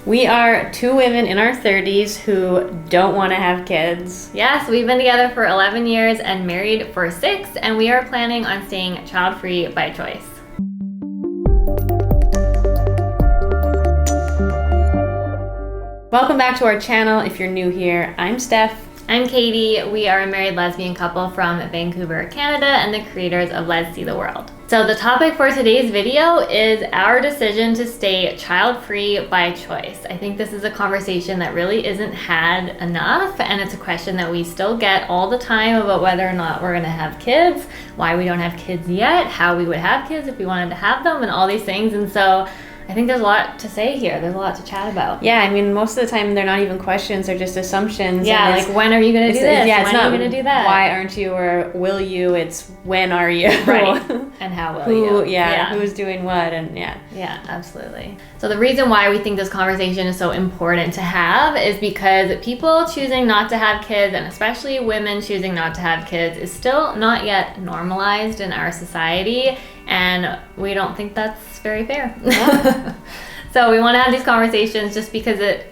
We are two women in our 30s who don't want to have kids. Yes, we've been together for 11 years and married for 6, and we are planning on staying child-free by choice. Welcome back to our channel. If you're new here, I'm Steph. I'm Katie. We are a married lesbian couple from Vancouver, Canada, and the creators of Let's See the World. So the topic for today's video is our decision to stay child-free by choice. I think this is a conversation that really isn't had enough, and it's a question that we still get all the time about whether or not we're gonna have kids, why we don't have kids yet, how we would have kids if we wanted to have them, and all these things. And so I think there's a lot to say here. There's a lot to chat about. Yeah, I mean, most of the time they're not even questions, they're just assumptions. Yeah, like when are you going to do this? Yeah, when are you going to do that? Why aren't you or will you? It's when are you? Right. And how will you? Yeah, who's doing what and yeah. Yeah, absolutely. So the reason why we think this conversation is so important to have is because people choosing not to have kids, and especially women choosing not to have kids, is still not yet normalized in our society. And we don't think that's very fair. Yeah. So we want to have these conversations just because it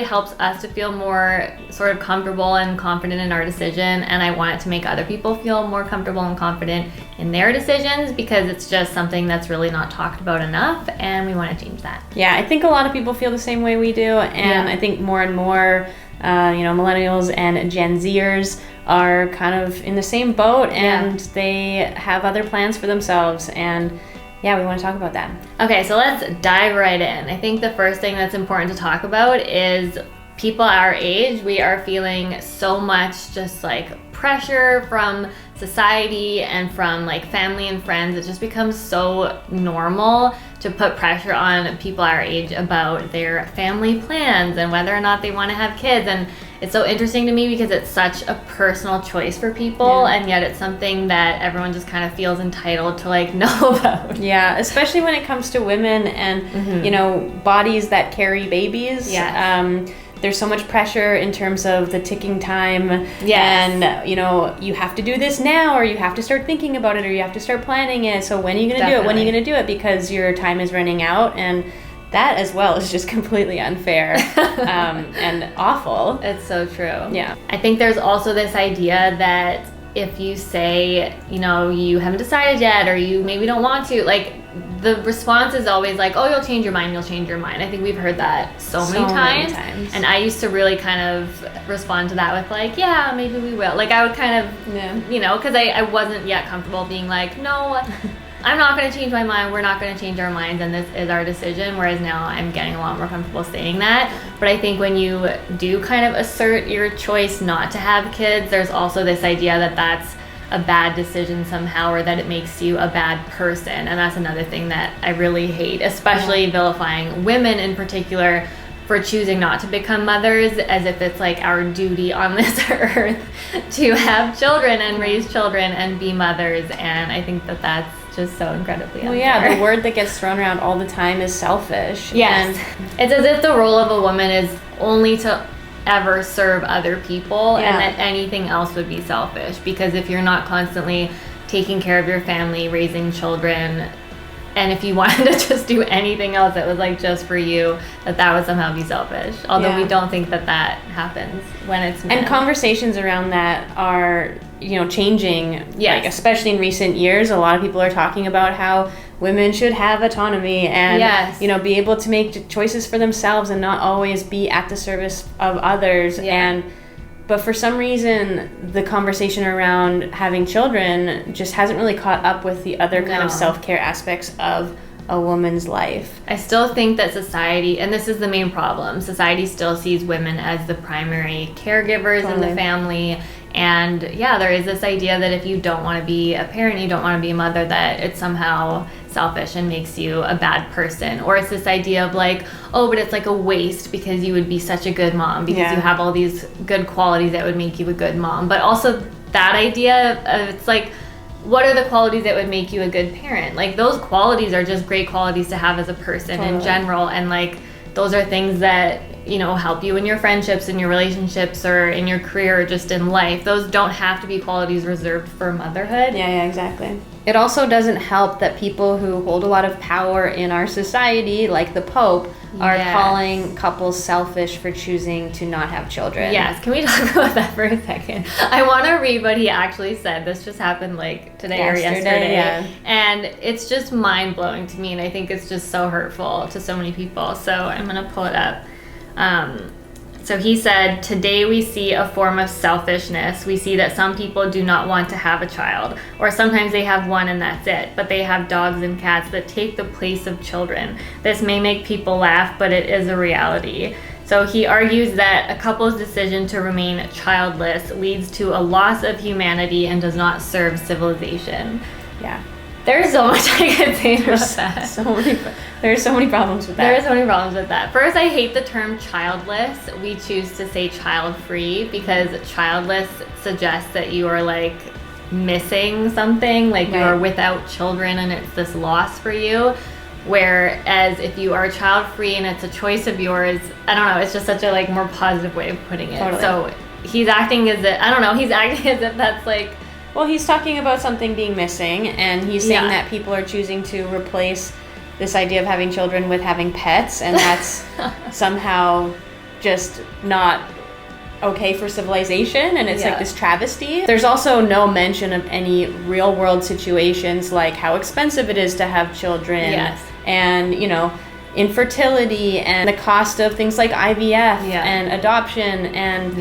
helps us to feel more sort of comfortable and confident in our decision. And I want it to make other people feel more comfortable and confident in their decisions, because it's just something that's really not talked about enough, and we want to change that. Yeah, I think a lot of people feel the same way we do. And I think more and more millennials and Gen Zers are kind of in the same boat, and they have other plans for themselves, and yeah, we want to talk about that. Okay, so let's dive right in. I think the first thing that's important to talk about is people our age. We are feeling so much just like pressure from society and from like family and friends. It just becomes so normal to put pressure on people our age about their family plans and whether or not they want to have kids. And it's so interesting to me because it's such a personal choice for people, and yet it's something that everyone just kind of feels entitled to like know about. Yeah, especially when it comes to women and bodies that carry babies. Yeah. There's so much pressure in terms of the ticking time. Yes. And, you have to do this now, or you have to start thinking about it, or you have to start planning it. So when are you going to do it? When are you going to do it? Because your time is running out. And that as well is just completely unfair and awful. It's so true. Yeah. I think there's also this idea that if you say, you haven't decided yet, or you maybe don't want to, like, the response is always like, oh, you'll change your mind. I think we've heard that so many times. And I used to really kind of respond to that with like, yeah, maybe we will. Like I would kind of, because I wasn't yet comfortable being like, no, I'm not going to change my mind. We're not going to change our minds, and this is our decision. Whereas now I'm getting a lot more comfortable saying that. But I think when you do kind of assert your choice not to have kids, there's also this idea that that's a bad decision somehow, or that it makes you a bad person. And that's another thing that I really hate, especially vilifying women in particular for choosing not to become mothers, as if it's like our duty on this earth to have children and raise children and be mothers. And I think that that's just so incredibly unfair. Well, yeah, the word that gets thrown around all the time is selfish. Yes. It's as if the role of a woman is only to ever serve other people, and that anything else would be selfish. Because if you're not constantly taking care of your family, raising children, and if you wanted to just do anything else that was like just for you, that would somehow be selfish. Although we don't think that happens when it's men. And conversations around that are, changing. Yes. Like, especially in recent years, a lot of people are talking about how women should have autonomy and, be able to make choices for themselves and not always be at the service of others. Yeah. But for some reason, the conversation around having children just hasn't really caught up with the other kind of self-care aspects of a woman's life. I still think that society, and this is the main problem, society still sees women as the primary caregivers in the family. And there is this idea that if you don't want to be a parent, you don't want to be a mother, that it's somehow selfish and makes you a bad person. Or it's this idea of like, oh, but it's like a waste because you would be such a good mom because you have all these good qualities that would make you a good mom. But also that idea of, it's like, what are the qualities that would make you a good parent? Like, those qualities are just great qualities to have as a person in general. And like, those are things that help you in your friendships, in your relationships, or in your career, or just in life. Those don't have to be qualities reserved for motherhood. Yeah, exactly. It also doesn't help that people who hold a lot of power in our society, like the Pope, are calling couples selfish for choosing to not have children. Yes, can we talk about that for a second? I want to read what he actually said. This just happened like today or yesterday. Yeah. And it's just mind-blowing to me, and I think it's just so hurtful to so many people. So I'm going to pull it up. So he said, today we see a form of selfishness. We see that some people do not want to have a child, or sometimes they have one and that's it, but they have dogs and cats that take the place of children. This may make people laugh, but it is a reality. So he argues that a couple's decision to remain childless leads to a loss of humanity and does not serve civilization. Yeah. There's so much I could say about that. There's so many problems with that. There are so many problems with that. First, I hate the term childless. We choose to say child-free because childless suggests that you are like missing something, like you are without children and it's this loss for you. Whereas if you are child-free and it's a choice of yours, I don't know, it's just such a like more positive way of putting it. Totally. So he's acting as if, I don't know, he's acting as if that's like, well, he's talking about something being missing, and he's saying that people are choosing to replace this idea of having children with having pets, and that's somehow just not okay for civilization, and it's like this travesty. There's also no mention of any real world situations like how expensive it is to have children, and infertility, and the cost of things like IVF and adoption, and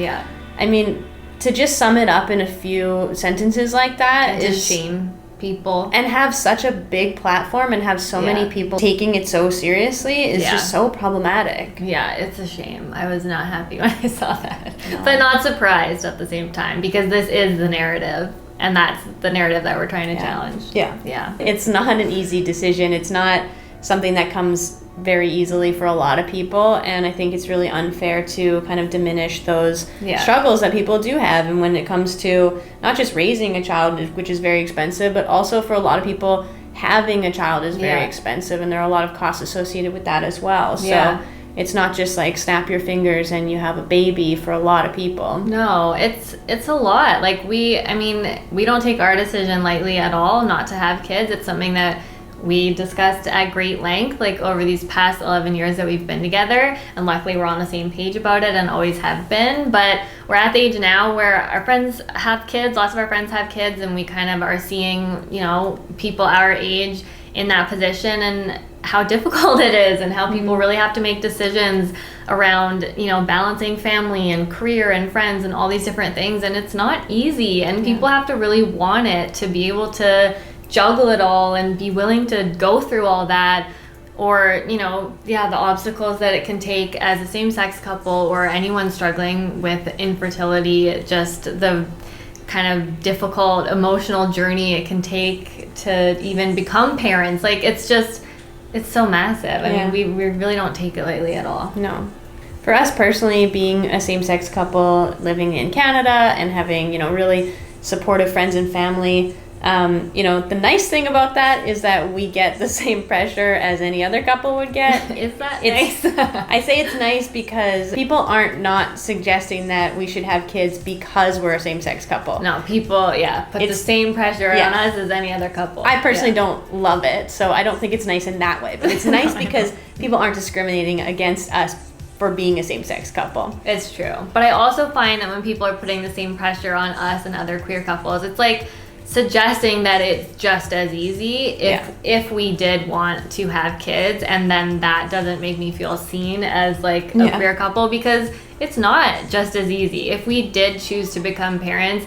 I mean, to just sum it up in a few sentences like that is shame people and have such a big platform and have so many people taking it so seriously is just so problematic. Yeah, it's a shame. I was not happy when I saw that, but not surprised at the same time because this is the narrative, and that's the narrative that we're trying to challenge. Yeah. It's not an easy decision. It's not something that comes very easily for a lot of people, and I think it's really unfair to kind of diminish those struggles that people do have. And when it comes to not just raising a child, which is very expensive, but also for a lot of people having a child is very expensive, and there are a lot of costs associated with that as well. So it's not just like snap your fingers and you have a baby for a lot of people. No, it's a lot. Like we don't take our decision lightly at all not to have kids. It's something that we discussed at great length, like over these past 11 years that we've been together, and luckily we're on the same page about it and always have been. But we're at the age now where our friends have kids, lots of our friends have kids, and we kind of are seeing, people our age in that position and how difficult it is, and how people really have to make decisions around, balancing family and career and friends and all these different things, and it's not easy, and people have to really want it to be able to juggle it all and be willing to go through all that, or the obstacles that it can take as a same-sex couple or anyone struggling with infertility, just the kind of difficult emotional journey it can take to even become parents. Like it's so massive. I mean, we really don't take it lightly at all. No. For us personally, being a same-sex couple living in Canada and having really supportive friends and family, the nice thing about that is that we get the same pressure as any other couple would get. Is that nice? I say it's nice because people aren't not suggesting that we should have kids because we're a same-sex couple. No, people, put the same pressure on us as any other couple. I personally don't love it, so I don't think it's nice in that way. But it's nice because people aren't discriminating against us for being a same-sex couple. It's true. But I also find that when people are putting the same pressure on us and other queer couples, it's like suggesting that it's just as easy if we did want to have kids, and then that doesn't make me feel seen as like a queer couple, because it's not just as easy. If we did choose to become parents,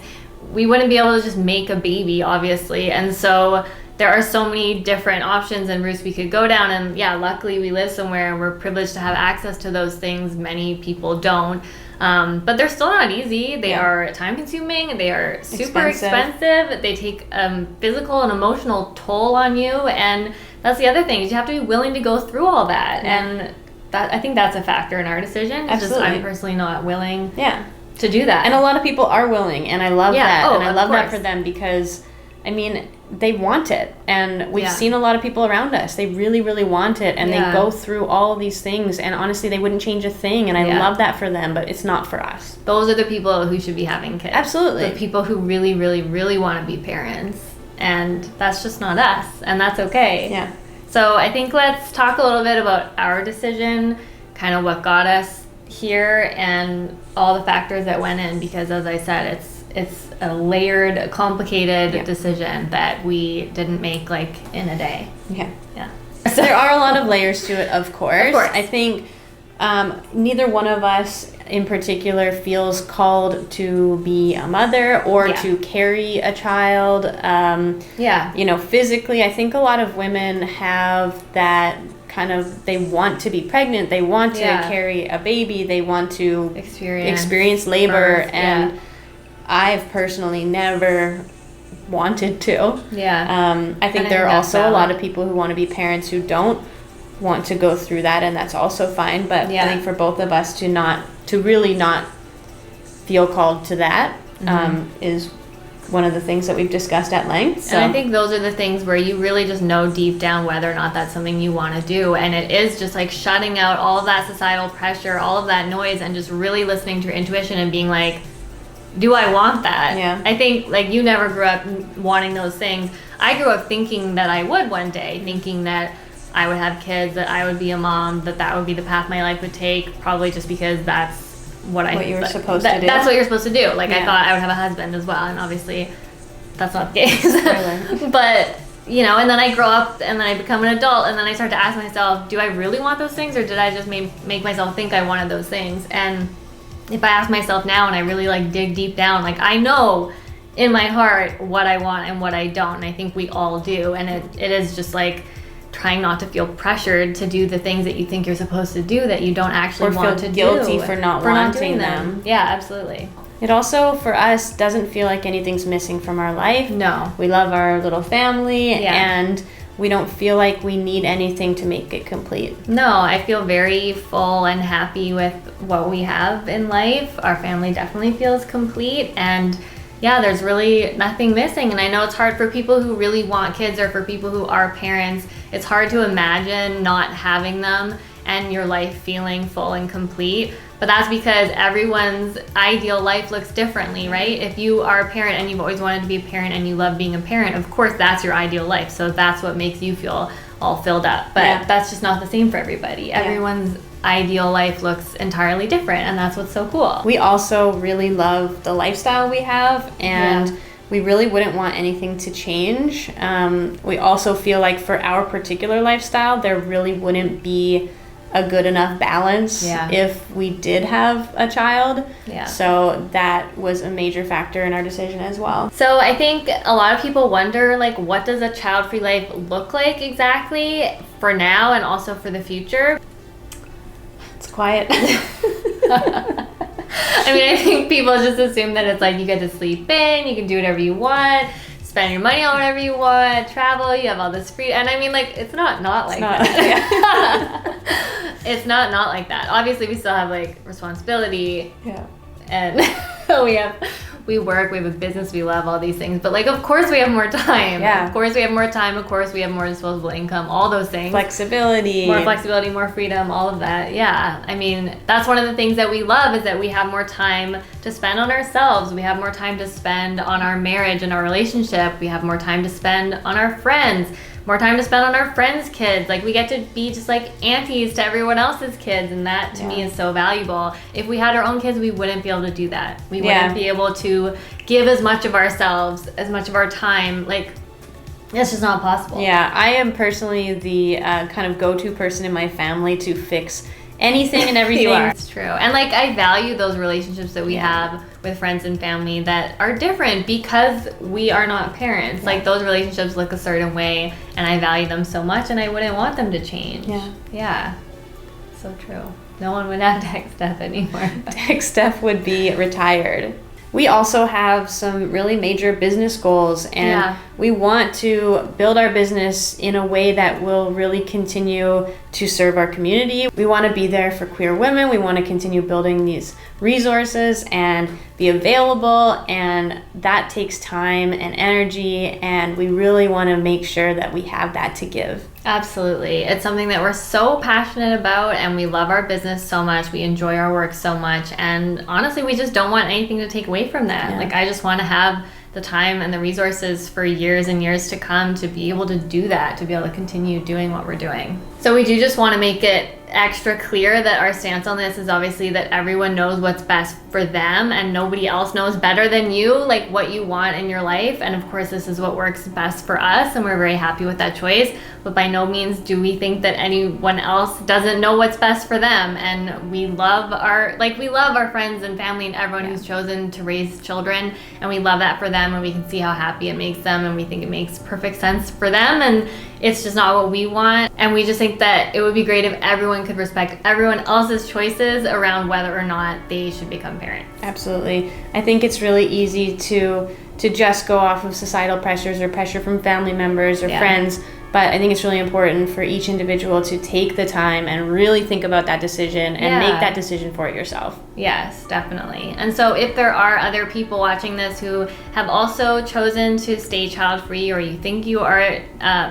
we wouldn't be able to just make a baby, obviously, and so there are so many different options and routes we could go down, and luckily we live somewhere and we're privileged to have access to those things. Many people don't. But they're still not easy. They are time consuming. They are super expensive. They take physical and emotional toll on you. And that's the other thing, is you have to be willing to go through all that. And that, I think that's a factor in our decision. It's just I'm personally not willing to do that. And a lot of people are willing, and I love that. And I love that for them, because I mean, they want it. And we've Yeah. seen a lot of people around us. They really, really want it. And Yeah. they go through all of these things. And honestly, they wouldn't change a thing. And I Yeah. love that for them, but it's not for us. Those are the people who should be having kids. Absolutely. The people who really, really, really want to be parents. And that's just not us. And that's okay. Yeah. So I think let's talk a little bit about our decision, kind of what got us here and all the factors that went in, because as I said, it's a layered, complicated decision that we didn't make like in a day. Yeah. Yeah. So there are a lot of layers to it, of course. Of course. I think neither one of us in particular feels called to be a mother or Yeah. to carry a child. Yeah. You know, physically, I think a lot of women have that kind of, they want to be pregnant, they want to Yeah. carry a baby, they want to Experience labor, birth, and yeah. I've personally never wanted to. Yeah. I think And there are that's also a lot valid. of people who want to be parents who don't want to go through that, and that's also fine. But Yeah. I think for both of us to really not feel called to that is one of the things that we've discussed at length. So. And I think those are the things where you really just know deep down whether or not that's something you want to do. And it is just like shutting out all of that societal pressure, all of that noise, and just really listening to your intuition and being like, do I want that? Yeah. I think like you never grew up wanting those things. I grew up thinking that I would one day, thinking that I would have kids, that I would be a mom, that would be the path my life would take, probably just because that's what you were supposed to do. That's what you're supposed to do. Like, Yeah. I thought I would have a husband as well, and obviously that's not the case. Spoiler. But, you know, and then I grow up, and then I become an adult, and then I start to ask myself, do I really want those things, or did I just make myself think I wanted those things? And if I ask myself now, and I really, like, dig deep down, like, I know in my heart what I want and what I don't, and I think we all do, and it is just, like, trying not to feel pressured to do the things that you think you're supposed to do that you don't actually want to do. Or feel guilty for not wanting doing them. Yeah, absolutely. It also, for us, doesn't feel like anything's missing from our life. No. We love our little family, Yeah. and we don't feel like we need anything to make it complete. No, I feel very full and happy with what we have in life. Our family definitely feels complete, and yeah, there's really nothing missing. And I know it's hard for people who really want kids, or for people who are parents. It's hard to imagine not having them and your life feeling full and complete. But that's because everyone's ideal life looks differently, right? If you are a parent and you've always wanted to be a parent and you love being a parent, of course that's your ideal life. So that's what makes you feel all filled up. But Yeah. that's just not the same for everybody. Everyone's ideal life looks entirely different, and that's what's so cool. We also really love the lifestyle we have, and Yeah. we really wouldn't want anything to change. We also feel like for our particular lifestyle, there really wouldn't be a good enough balance Yeah. if we did have a child. Yeah. So that was a major factor in our decision as well. So I think a lot of people wonder, like, what does a child-free life look like exactly for now and also for the future? It's quiet. I mean, I think people just assume that it's like you get to sleep in, you can do whatever you want, spend your money on whatever you want, travel, you have all this free, and I mean, like, it's not like that. It's not like that. Obviously, we still have, like, responsibility, Yeah. and we work, we have a business, we love all these things, but, like, of course we have more time. Yeah. Of course we have more time, of course we have more disposable income, all those things. Flexibility. More flexibility, more freedom, all of that. Yeah. I mean, that's one of the things that we love, is that we have more time to spend on ourselves. We have more time to spend on our marriage and our relationship. We have more time to spend on our friends, more time to spend on our friends' kids. Like, we get to be just like aunties to everyone else's kids, and that to me is so valuable. If we had our own kids, we wouldn't be able to do that. We wouldn't be able to give as much of ourselves, as much of our time. Like, it's just not possible. Yeah, I am personally the kind of go-to person in my family to fix anything and everything. You are. It's true. And, like, I value those relationships that we have with friends and family that are different because we are not parents. Like, those relationships look a certain way, and I value them so much, and I wouldn't want them to change. Yeah. So true. No one would have Tech Steph anymore. Tech Steph would be retired. we also have some really major business goals, and we want to build our business in a way that will really continue to serve our community. We want to be there for queer women. We want to continue building these resources and be available, and that takes time and energy, and we really want to make sure that we have that to give. Absolutely. It's something that we're so passionate about, and we love our business so much. We enjoy our work so much, and honestly, we just don't want anything to take away from that. Like, I just want to have the time and the resources for years and years to come to be able to do that, to be able to continue doing what we're doing. So we do just want to make it extra clear that our stance on this is obviously that everyone knows what's best for them, and nobody else knows better than you, like, what you want in your life. And of course, this is what works best for us, and we're very happy with that choice. But by no means do we think that anyone else doesn't know what's best for them. And we love our friends and family and everyone who's chosen to raise children, and we love that for them, and we can see how happy it makes them, and we think it makes perfect sense for them, and it's just not what we want. And we just think that it would be great if everyone could respect everyone else's choices around whether or not they should become parents. Absolutely. I think it's really easy to just go off of societal pressures or pressure from family members or friends. But I think it's really important for each individual to take the time and really think about that decision and make that decision for it yourself. Yes, definitely. And so if there are other people watching this who have also chosen to stay child-free, or you think you are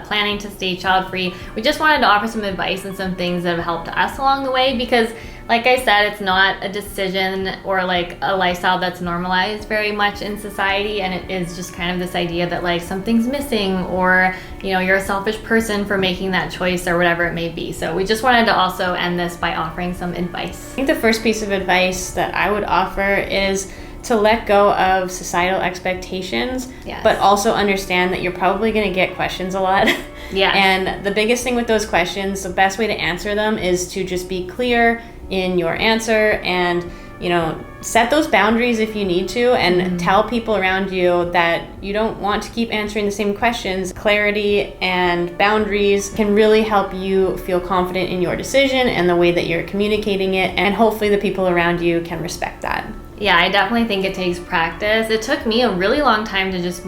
planning to stay child-free, we just wanted to offer some advice and some things that have helped us along the way, because like I said, it's not a decision or like a lifestyle that's normalized very much in society, and it is just kind of this idea that like something's missing, or you're a selfish person for making that choice, or whatever it may be. So we just wanted to also end this by offering some advice. I think the first piece of advice that I would offer is to let go of societal expectations, but also understand that you're probably going to get questions a lot. And the biggest thing with those questions, the best way to answer them is to just be clear in your answer, and set those boundaries if you need to, and tell people around you that you don't want to keep answering the same questions. Clarity and boundaries can really help you feel confident in your decision and the way that you're communicating it, and hopefully the people around you can respect that. Yeah, I definitely think it takes practice. It took me a really long time to just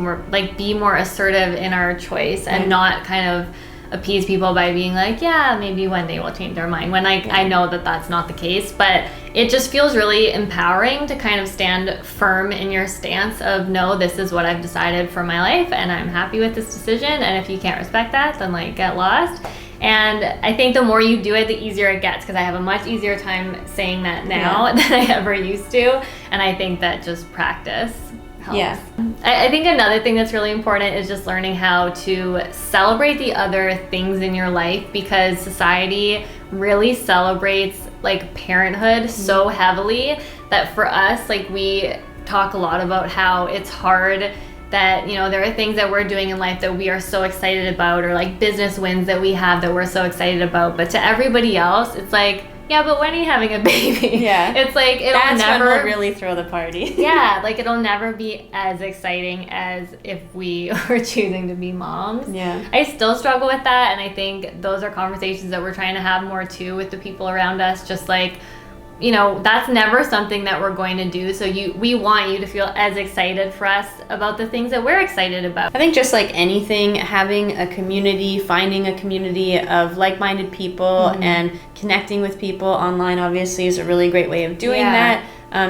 be more assertive in our choice, and not kind of appease people by being like, yeah, maybe one day we'll change our mind, when I know that that's not the case. But it just feels really empowering to kind of stand firm in your stance of, no, this is what I've decided for my life, and I'm happy with this decision, and if you can't respect that, then get lost. And I think the more you do it, the easier it gets, because I have a much easier time saying that now than I ever used to, and I think that just practice helps. Yeah. I think another thing that's really important is just learning how to celebrate the other things in your life, because society really celebrates parenthood so heavily that for us, we talk a lot about how it's hard, that there are things that we're doing in life that we are so excited about, or business wins that we have that we're so excited about, but to everybody else it's yeah, but when are you having a baby? Yeah. It's it'll That's never when we'll really throw the party. Yeah, it'll never be as exciting as if we were choosing to be moms. Yeah. I still struggle with that, and I think those are conversations that we're trying to have more too with the people around us, just that's never something that we're going to do. So we want you to feel as excited for us about the things that we're excited about. I think just like anything, having a community, finding a community of like-minded people and connecting with people online obviously is a really great way of doing that.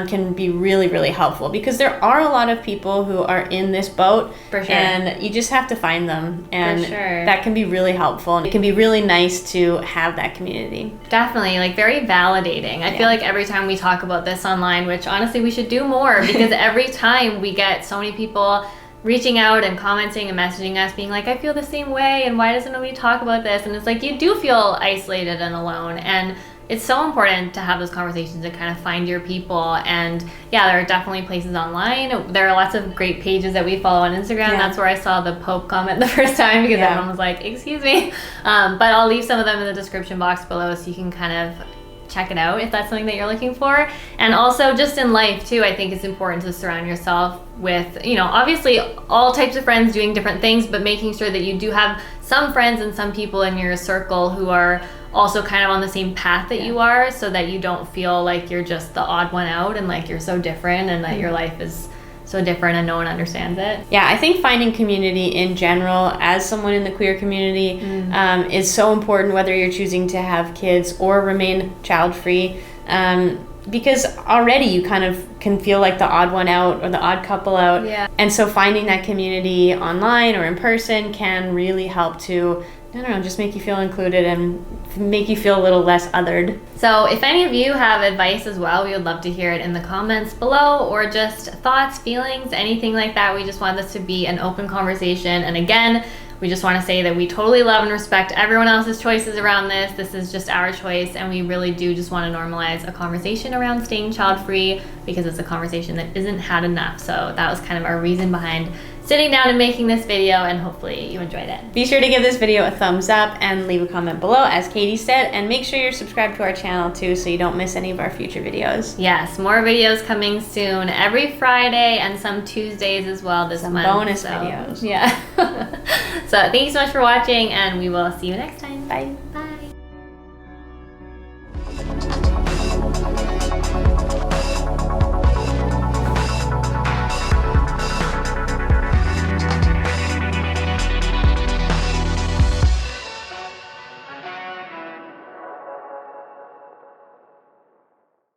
Can be really, really helpful, because there are a lot of people who are in this boat, for sure, and you just have to find them, and for sure, that can be really helpful, and it can be really nice to have that community. Definitely, very validating. I feel like every time we talk about this online, which honestly we should do more, because every time we get so many people reaching out and commenting and messaging us being I feel the same way, and why doesn't nobody talk about this? And it's you do feel isolated and alone, and it's so important to have those conversations and kind of find your people. And yeah, there are definitely places online. There are lots of great pages that we follow on Instagram. That's where I saw the Pope comment the first time, because everyone was excuse me. But I'll leave some of them in the description box below, so you can kind of check it out if that's something that you're looking for. And also just in life too, I think it's important to surround yourself with, obviously all types of friends doing different things, but making sure that you do have some friends and some people in your circle who are also kind of on the same path that you are, so that you don't feel like you're just the odd one out and like you're so different and that your life is so different and no one understands it. Yeah, I think finding community in general as someone in the queer community is so important, whether you're choosing to have kids or remain child-free, because already you kind of can feel like the odd one out or the odd couple out. Yeah. And so finding that community online or in person can really help to, I don't know, just make you feel included and make you feel a little less othered. So if any of you have advice as well, we would love to hear it in the comments below, or just thoughts, feelings, anything like that. We just want this to be an open conversation. And again, we just want to say that we totally love and respect everyone else's choices around this. This is just our choice, and we really do just want to normalize a conversation around staying child-free, because it's a conversation that isn't had enough. So that was kind of our reason behind sitting down and making this video, and hopefully you enjoyed it. Be sure to give this video a thumbs up and leave a comment below, as Katie said, and make sure you're subscribed to our channel too, so you don't miss any of our future videos. Yes, more videos coming soon, every Friday and some Tuesdays as well this month. Bonus videos. Yeah. So thank you so much for watching, and we will see you next time. Bye.